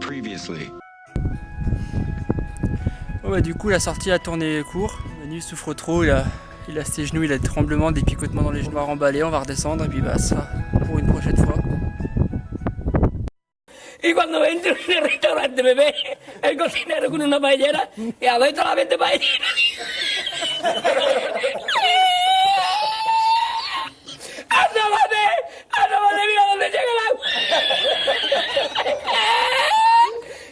Previously. Bon bah du coup la sortie a tourné court. Manu souffre trop, il a ses genoux, il a des tremblements, des picotements dans les genoux à remballer, on va redescendre et puis bah ça pour une prochaine fois. Y cuando entro en el restaurante me ve el cocinero con una paellera y adentro la vende paellera. ¡Ándale, mira dónde llega el agua!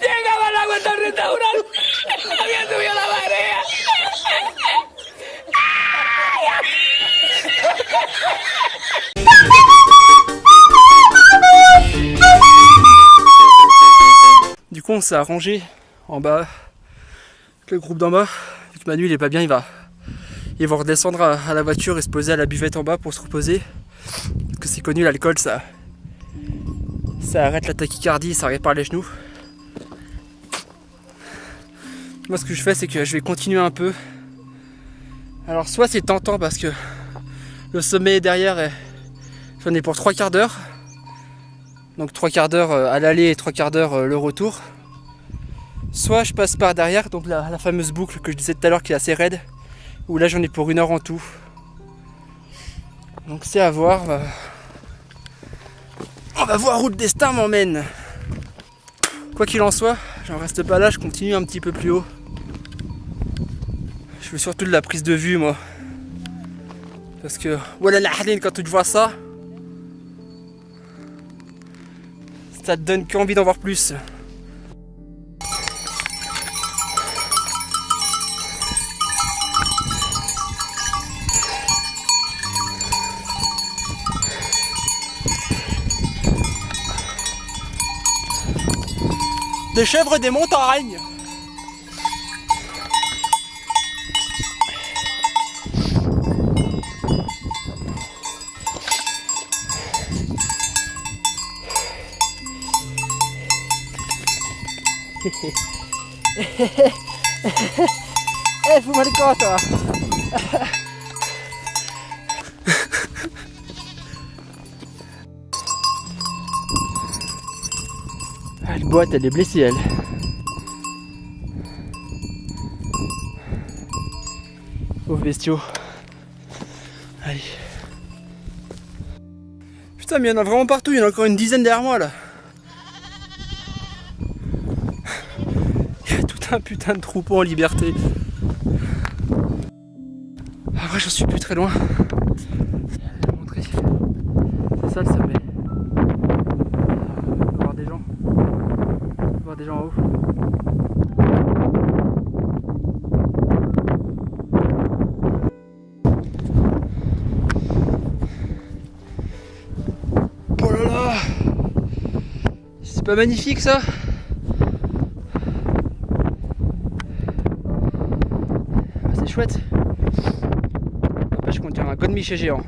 ¡Llegaba el agua hasta el restaurante! ¡Había subido la marea! Du coup on s'est arrangé en bas, avec le groupe d'en bas, vu que Manu il est pas bien, il va redescendre à la voiture et se poser à la buvette en bas pour se reposer. Parce que c'est connu, l'alcool ça arrête la tachycardie, ça répare les genoux. Moi ce que je fais c'est que je vais continuer un peu. Alors soit c'est tentant parce que le sommet est derrière, j'en ai pour 3 quarts d'heure. Donc 3 quarts d'heure à l'aller et 3 quarts d'heure le retour. Soit je passe par derrière, donc la fameuse boucle que je disais tout à l'heure qui est assez raide, où là j'en ai pour 1 heure en tout. Donc c'est à voir. On va voir où le destin m'emmène. Quoi qu'il en soit, j'en reste pas là, je continue un petit peu plus haut. Je veux surtout de la prise de vue moi. Parce que voilà la haline, quand tu vois ça, ça te donne qu'envie d'en voir plus. Des chèvres des montagnes. Fuma le corps toi. La boîte elle est blessée elle. Pauvres bestiaux. Allez. Putain mais il y en a vraiment partout, il y en a encore une dizaine derrière moi là. Il y a tout un putain de troupeau en liberté. Après j'en suis plus très loin. Je vais vous montrer. C'est ça le sommet. On va voir des gens. On va voir des gens en haut. Oh là là! C'est pas magnifique ça? C'est chouette. N'empêche qu'on dirait un godemiché géant.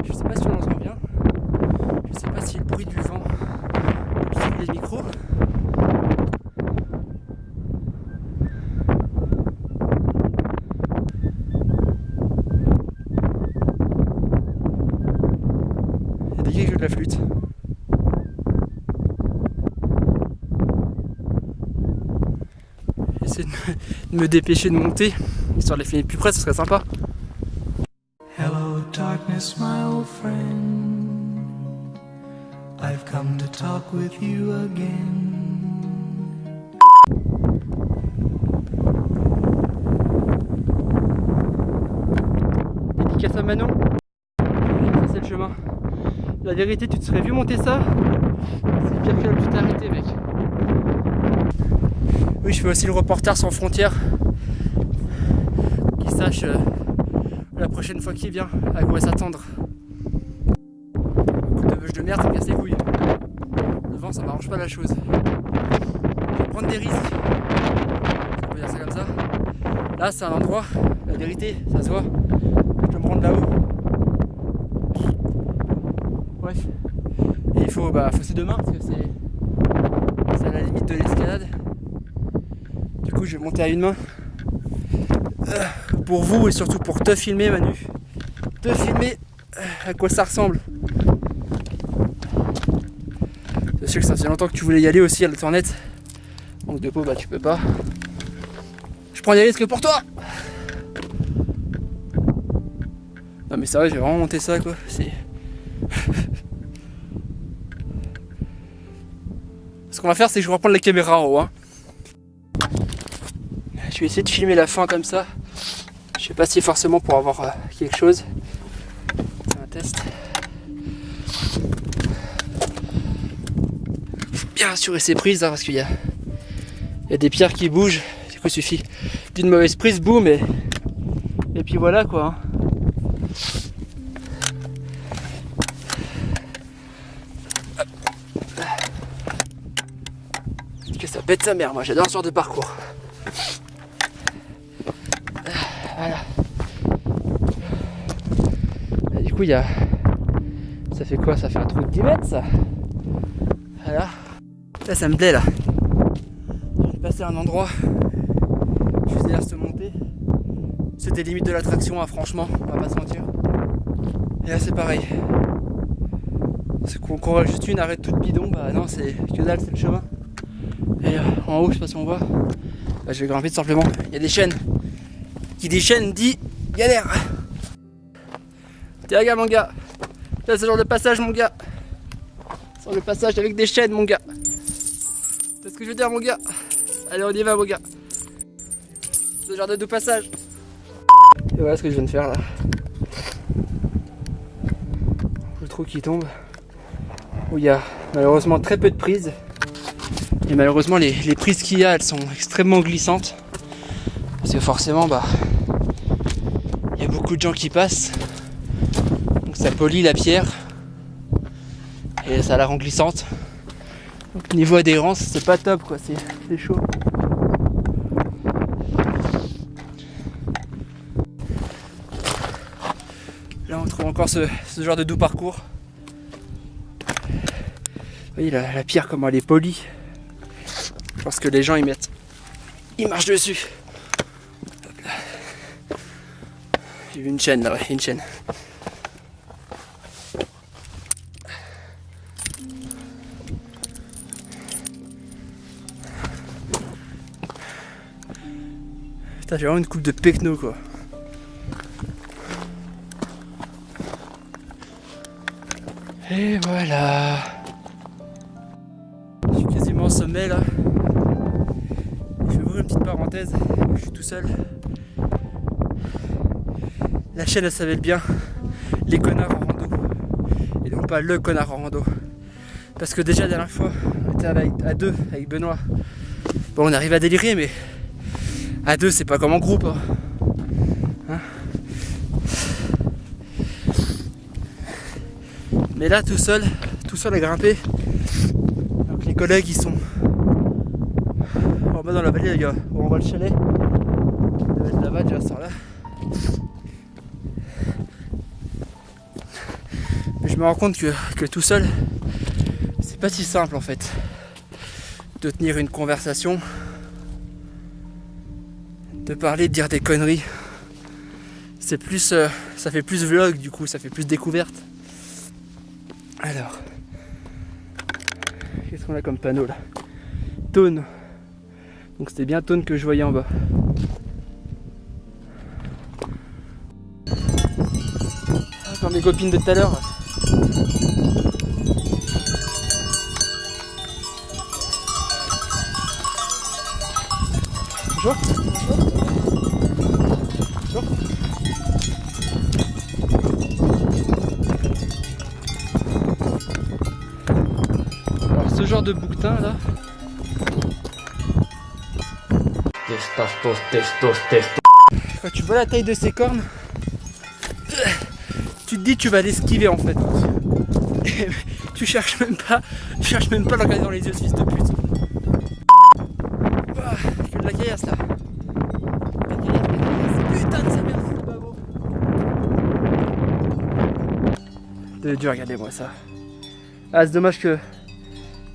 Je sais pas si on entend bien. Je sais pas si le bruit du vent obstrue les micros. Il y a des gars qui jouent de la flûte. J'essaie de me dépêcher de monter, histoire de les finir plus près, ce serait sympa. Hello, darkness, my old friend. I've come to talk with you again. Dédicace à Manon. Ça c'est le chemin. La vérité, tu te serais vu monter ça? C'est pire que la plus arrêté mec. Oui, je fais aussi le reporter sans frontières. Qui sache la prochaine fois qu'il vient à quoi s'attendre. Un coup de bûche de merde, ça me casse les couilles. Le vent, ça m'arrange pas la chose. Je vais prendre des risques. On peut dire ça comme ça. Là, c'est un endroit, la vérité, ça se voit. Je peux me rendre là-haut. Bref. Et il faut, faut c'est demain parce que c'est à la limite de l'escalade. coup je vais monter à une main. Pour vous et surtout pour te filmer Manu. Te filmer à quoi ça ressemble. Je sais que ça fait longtemps que tu voulais y aller aussi à la tournette. Donc de peau bah tu peux pas. Je prends des risques pour toi. Non mais c'est vrai, j'ai vraiment monté ça quoi. C'est. Ce qu'on va faire c'est que je vais reprendre la caméra en haut hein. Je vais essayer de filmer la fin comme ça. Je sais pas si forcément pour avoir quelque chose. C'est un test. Bien assurer ses prises hein, parce qu'il y a des pierres qui bougent. Du coup il suffit d'une mauvaise prise, boum et puis voilà quoi. Que ça pète sa mère, moi j'adore ce genre de parcours. Voilà. Et du coup il y a. Ça fait quoi? Ça fait un trou de 10 mètres ça. Voilà. Là ça me plaît là. J'ai passé à un endroit juste derrière cette montée. C'était limite de l'attraction hein, franchement, on va pas se mentir. Et là c'est pareil. C'est qu'on voit juste une arrête toute bidon, bah non c'est que dalle, c'est le chemin. Et en haut je sais pas si on voit. Bah, je vais grimper tout simplement. Il y a des chaînes. Qui dit chaîne dit galère. Tiens regarde mon gars. Là c'est le genre de passage mon gars. C'est le passage avec des chaînes mon gars. C'est ce que je veux dire mon gars. Allez on y va mon gars. C'est le genre de doux passage. Et voilà ce que je viens de faire là. Le trou qui tombe. Où il y a malheureusement très peu de prises. Et malheureusement les prises qu'il y a elles sont extrêmement glissantes. Parce que forcément bah il y a beaucoup de gens qui passent. Donc ça polie la pierre. Et ça la rend glissante. Donc niveau adhérence c'est pas top quoi, c'est chaud. Là on trouve encore ce genre de doux parcours. Vous voyez la pierre comment elle est polie. Parce que les gens ils marchent dessus. J'ai vu une chaîne là, ouais, une chaîne. Putain, j'ai vraiment une coupe de pecno quoi. Et voilà. Je suis quasiment au sommet là. Je vais ouvrir une petite parenthèse. Je suis tout seul. La chaîne elle s'appelle bien les connards en rando. Et non pas le connard en rando. Parce que déjà la dernière fois on était à deux avec Benoît. Bon on arrive à délirer mais à deux c'est pas comme en groupe hein. Mais là tout seul à grimper. Donc les collègues ils sont en bas dans la vallée les gars, où on voit le chalet. Ça va être là-bas déjà ce là. Mais je me rends compte que tout seul, c'est pas si simple en fait de tenir une conversation, de parler, de dire des conneries. C'est plus, ça fait plus vlog du coup, ça fait plus découverte. Alors, qu'est-ce qu'on a comme panneau là? Tone. Donc c'était bien Tone que je voyais en bas. Comme mes copines de tout à l'heure. Bonjour. Bonjour. Alors ce genre de bouquetin là. Quand tu vois la taille de ses cornes, tu te dis tu vas l'esquiver en fait. Tu cherches même pas à le regarder dans les yeux, ce fils de pute. Que de la caillasse là. La caillasse, putain de sa mère, c'est pas beau. De Dieu, regardez-moi ça. Ah c'est dommage qu'il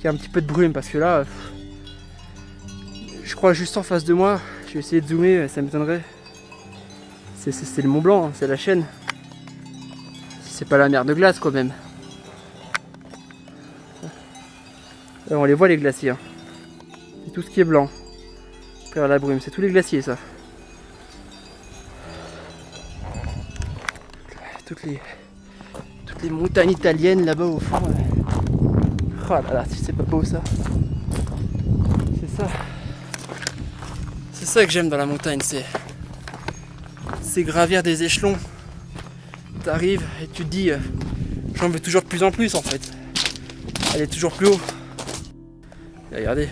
y ait un petit peu de brume parce que là, je crois juste en face de moi. Je vais essayer de zoomer, ça m'étonnerait. C'est le Mont Blanc, hein, c'est la chaîne. C'est pas la mer de glace quand même. Alors, on les voit les glaciers. Hein. C'est tout ce qui est blanc. Derrière la brume, c'est tous les glaciers ça. Toutes les montagnes italiennes là-bas au fond. Oh là là, si c'est pas beau ça. C'est ça. C'est ça que j'aime dans la montagne, c'est gravir des échelons. T'arrives et tu te dis j'en veux toujours de plus en plus en fait. Aller toujours plus haut. Et regardez.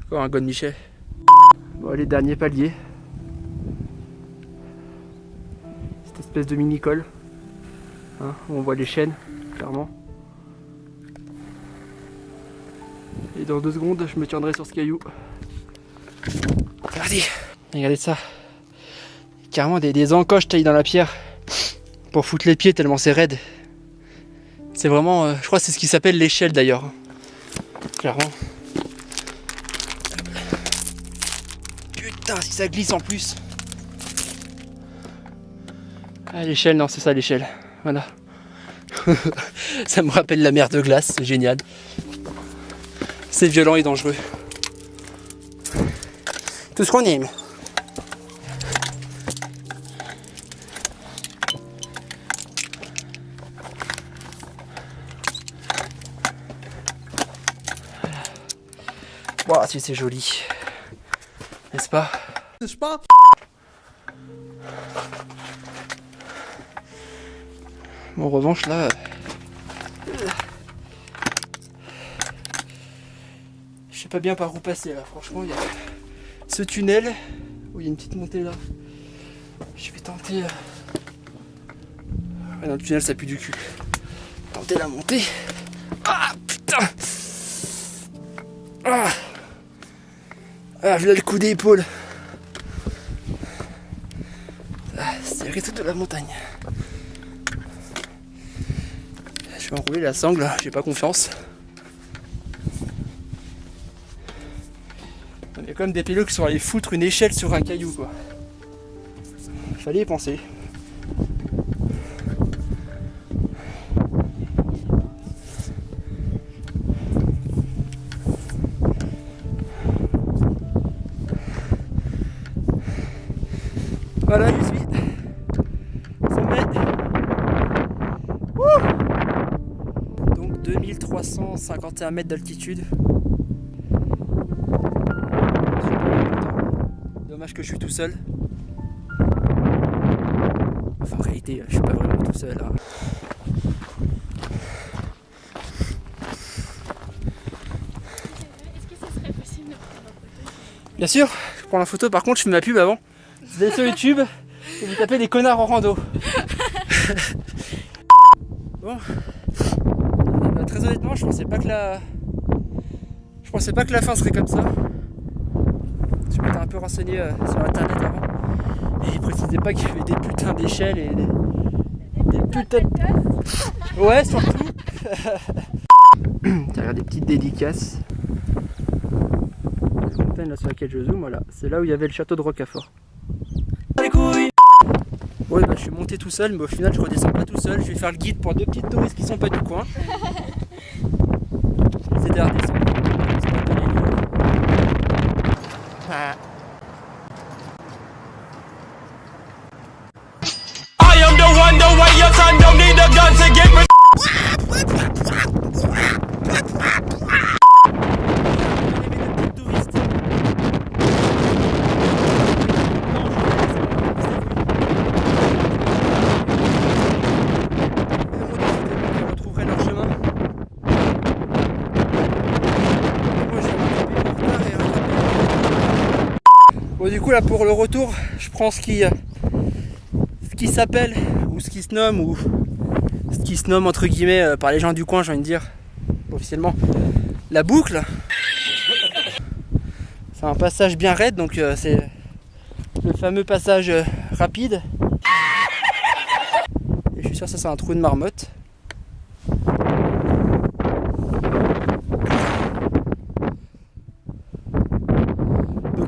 Encore un Godemiché. Bon, les derniers paliers. Cette espèce de mini-col. Hein, où on voit les chaînes, clairement. Et dans 2 secondes, je me tiendrai sur ce caillou. Regardez ça. Carrément des encoches taillées dans la pierre pour foutre les pieds tellement c'est raide. C'est vraiment, je crois que c'est ce qui s'appelle l'échelle d'ailleurs. Clairement. Putain, si ça glisse en plus. Ah, l'échelle, non, c'est ça l'échelle. Voilà. Ça me rappelle la mer de glace, c'est génial. C'est violent et dangereux. Tout ce qu'on aime. Voilà. Wow, si c'est joli. N'est-ce pas? N'est-ce pas? Bon, en revanche, là... je sais pas bien par où passer, là. Franchement, il y a ce tunnel, où il y a une petite montée, là. Je vais tenter... Ouais, dans le tunnel, ça pue du cul. Tenter la montée. Ah, putain! Ah! Ah, voilà le coup d'épaule. Ah, c'est le reste de la montagne. Je vais enrouler la sangle, j'ai pas confiance. Il y a quand même des pélos qui sont allés foutre une échelle sur un caillou quoi. Fallait y penser. Voilà, je suis. Sommet. Donc 2351 mètres d'altitude. Dommage que je suis tout seul. Enfin en réalité je suis pas vraiment tout seul. Hein. Est-ce que ça serait possible de prendre en photo? Bien sûr, je prends la photo, par contre je fais ma pub avant. Vous allez sur YouTube et vous tapez les connards en rando. Bon. Bah, très honnêtement, je pensais pas que la fin serait comme ça. Je m'étais un peu renseigné sur internet avant. Et ils précisaient pas qu'il y avait des putains d'échelles et des putains de... Ouais, surtout. T'as des petites dédicaces. La montagne là sur laquelle je zoome, voilà. C'est là où il y avait le château de Rocafort. Les couilles. Ouais bah je suis monté tout seul, mais au final je redescends pas tout seul. Je vais faire le guide pour 2 petites touristes qui sont pas du coin. C'est à redescendre. I am the one, the way your son don't need a gun to get me. Bon du coup là pour le retour, je prends ce qui s'appelle ou ce qui se nomme ou ce qui se nomme entre guillemets par les gens du coin, j'ai envie de dire officiellement la boucle. C'est un passage bien raide donc c'est le fameux passage rapide. Et je suis sûr que ça c'est un trou de marmotte.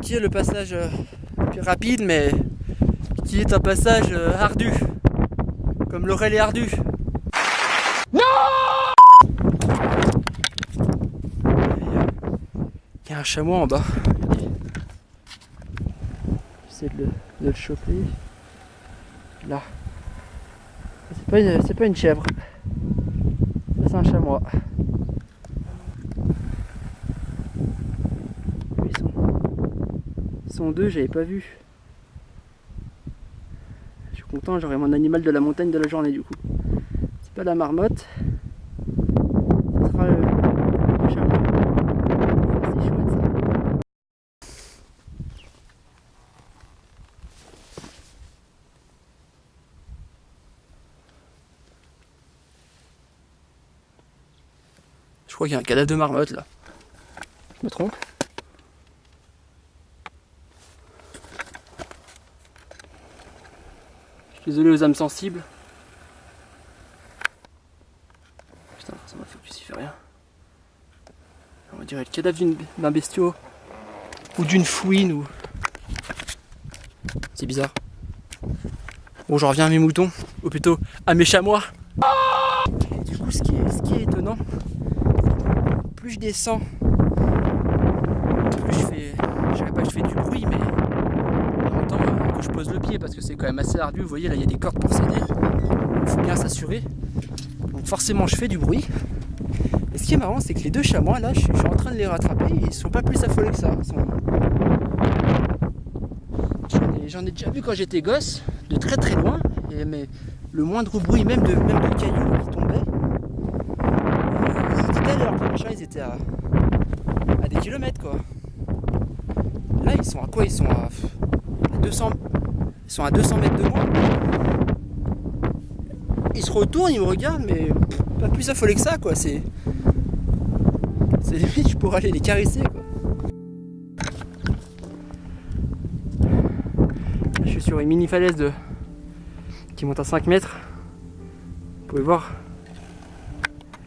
qui est le passage plus rapide, mais qui est un passage ardu, comme Laurel est ardu. Non! Il y a un chamois en bas. J'essaie de le choper. Là. C'est pas une chèvre. Ça, c'est un chamois. Ils sont deux, j'avais pas vu. Je suis content, j'aurai mon animal de la montagne de la journée du coup. C'est pas la marmotte. Ce sera le chamois. C'est chouette ça. Je crois qu'il y a un cadavre de marmotte là. Je me trompe? Désolé aux âmes sensibles. Putain, ça m'a focus, il fait rien. On dirait le cadavre d'un bestiau. Ou d'une fouine ou. C'est bizarre. Bon, j'en reviens à mes moutons. Ou plutôt à mes chamois. Et du coup, ce qui est étonnant, plus je descends, plus je fais. Je dirais pas que je fais du bruit, mais. Que je pose le pied parce que c'est quand même assez ardu. Vous voyez là il y a des cordes pour s'aider, il faut bien s'assurer, donc forcément je fais du bruit. Et ce qui est marrant c'est que les deux chamois là je suis en train de les rattraper, ils sont pas plus affolés que ça. J'en ai déjà vu quand j'étais gosse de très très loin, mais le moindre bruit même de cailloux qui tombaient, tout à l'heure les machins ils étaient à des kilomètres quoi. Là ils sont à quoi? Ils sont à 200 mètres de moi. Ils se retournent, ils me regardent, mais pas plus affolé que ça, quoi. C'est limite, je pourrais aller les caresser, quoi. Là, je suis sur une mini falaise qui monte à 5 mètres. Vous pouvez voir,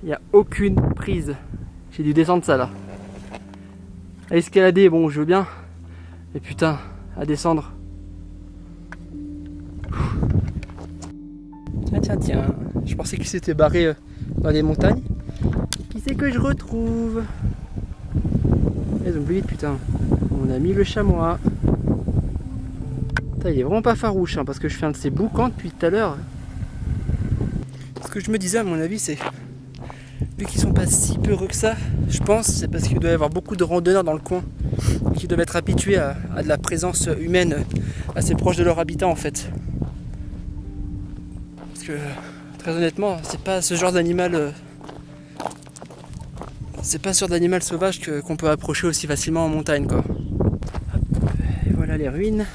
il n'y a aucune prise. J'ai dû descendre ça là. À escalader, bon, je veux bien. Mais putain, à descendre. Tiens, je pensais qu'il s'était barré dans les montagnes. Qui c'est que je retrouve? Ils ont oublié, putain. On a mis le chamois. Putain, il est vraiment pas farouche, hein, parce que je fais un de ces boucans depuis tout à l'heure. Ce que je me disais, à mon avis, c'est vu qu'ils sont pas si peureux que ça, je pense, c'est parce qu'il doit y avoir beaucoup de randonneurs dans le coin qui doivent être habitués à de la présence humaine assez proche de leur habitat en fait. Parce que très honnêtement, c'est pas ce genre d'animal sauvage qu'on peut approcher aussi facilement en montagne quoi. Et voilà les ruines.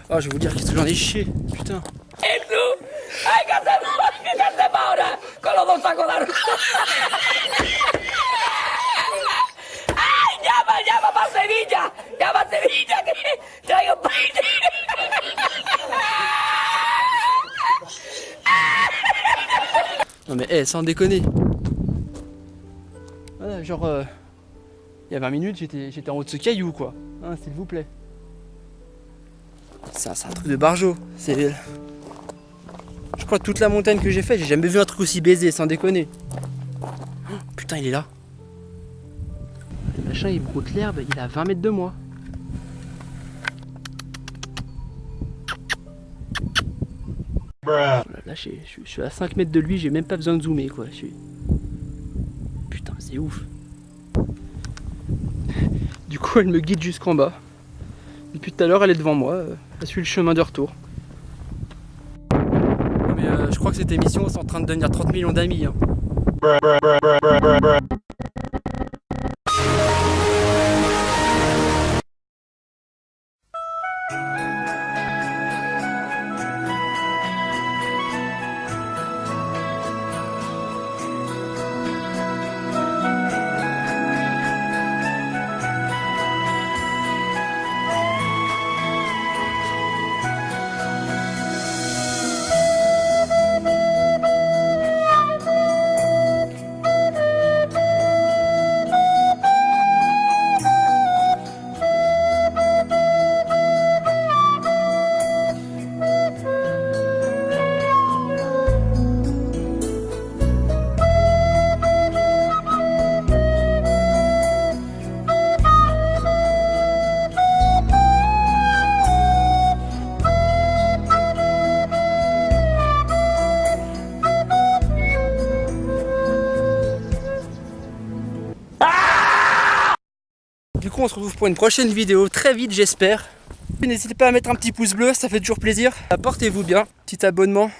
Oh, je vais vous dire qu'est-ce que j'en ai chié, putain. ¡Ay, qué hacemos ahora! Con los dos sacos de arroz. ¡Ay, llama para Sevilla! ¡Llama a Sevilla que traigo un país! Non mais sans déconner. Voilà, genre il y a 20 minutes j'étais en haut de ce caillou quoi. Hein, s'il vous plaît. C'est un truc de barjo. C'est. Je crois que toute la montagne que j'ai fait, j'ai jamais vu un truc aussi baisé, sans déconner. Oh, putain, il est là. Le machin, il broute l'herbe, il est à 20 mètres de moi. Là, je suis à 5 mètres de lui, j'ai même pas besoin de zoomer, quoi. Putain, c'est ouf. Du coup, elle me guide jusqu'en bas. Depuis tout à l'heure, elle est devant moi. Elle suit le chemin de retour. Je crois que cette émission est en train de devenir 30 millions d'amis. Hein. coup, on se retrouve pour une prochaine vidéo très vite, j'espère. N'hésitez pas à mettre un petit pouce bleu, ça fait toujours plaisir. Portez-vous bien, petit abonnement.